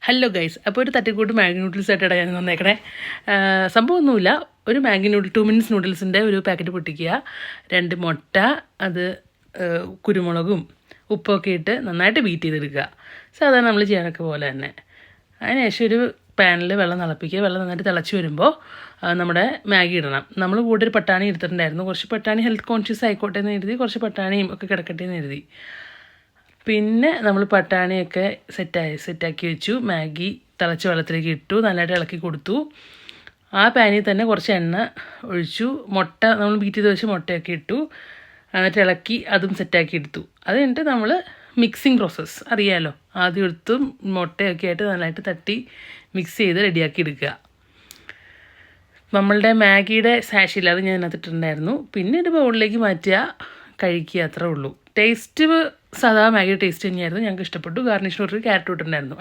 Hello guys, അപ്പോൾ ഒരു തട്ടിക്കൂട്ട് മാഗി നൂഡിൽസ് ആയിട്ടാണ് ഞാൻ വന്നേക്കണേ. സംഭവമൊന്നുമില്ല, ഒരു മാഗി 2 മിനിറ്റ്സ് നൂഡിൽസിൻ്റെ ഒരു പാക്കറ്റ് പൊട്ടിക്കുക, 2 മുട്ട, അത് കുരുമുളകും ഉപ്പൊക്കെ ഇട്ട് നന്നായിട്ട് ബീറ്റ് ചെയ്തെടുക്കുക, സാധാരണ നമ്മൾ ചെയ്യാനൊക്കെ പോലെ തന്നെ. അതിനുശേഷം ഒരു പാനിൽ വെള്ളം തിളപ്പിക്കുക. വെള്ളം നന്നായിട്ട് തിളച്ച് വരുമ്പോൾ നമ്മുടെ മാഗി ഇടണം. നമ്മൾ കൂടെ ഒരു പട്ടാണി എടുത്തിട്ടുണ്ടായിരുന്നു. കുറച്ച് പട്ടാണി ഹെൽത്ത് കോൺഷ്യസ് ആയിക്കോട്ടെ എന്ന് എഴുതി, കുറച്ച് പട്ടാണിയും ഒക്കെ കിടക്കട്ടെ എന്ന് എഴുതി. പിന്നെ നമ്മൾ പട്ടാണിയൊക്കെ സെറ്റാക്കി വെച്ചു. മാഗി തിളച്ച വെള്ളത്തിലേക്ക് ഇട്ടു, നല്ലതായിട്ട് ഇളക്കി കൊടുത്തു. ആ പാനിൽ തന്നെ കുറച്ച് എണ്ണ ഒഴിച്ചു. മുട്ട നമ്മൾ ബീറ്റ് ചെയ്ത് വെച്ച് മുട്ടയൊക്കെ ഇട്ടു, എന്നിട്ട് ഇളക്കി അതും സെറ്റാക്കി എടുത്തു. അത് കഴിഞ്ഞിട്ട് നമ്മൾ മിക്സിങ് പ്രോസസ്സ് അറിയാമല്ലോ, ആദ്യം എടുത്തും മുട്ടയൊക്കെ ആയിട്ട് നല്ലതായിട്ട് തട്ടി മിക്സ് ചെയ്ത് റെഡിയാക്കി എടുക്കുക. നമ്മളുടെ മാഗിയുടെ സാഷില്ല, അത് ഞാൻ അതിനകത്തിട്ടുണ്ടായിരുന്നു. പിന്നെ ഒരു ബൗളിലേക്ക് മാറ്റുക, കഴിക്കുക, അത്രേ ഉള്ളൂ. ടേസ്റ്റ് സാധാ മാഗിയുടെ ടേസ്റ്റ് തന്നെയായിരുന്നു, ഞങ്ങൾക്ക് ഇഷ്ടപ്പെട്ടു. ഗാർണിഷിന് ഒരു ക്യാരറ്റ് ഇട്ടിട്ടുണ്ടായിരുന്നു.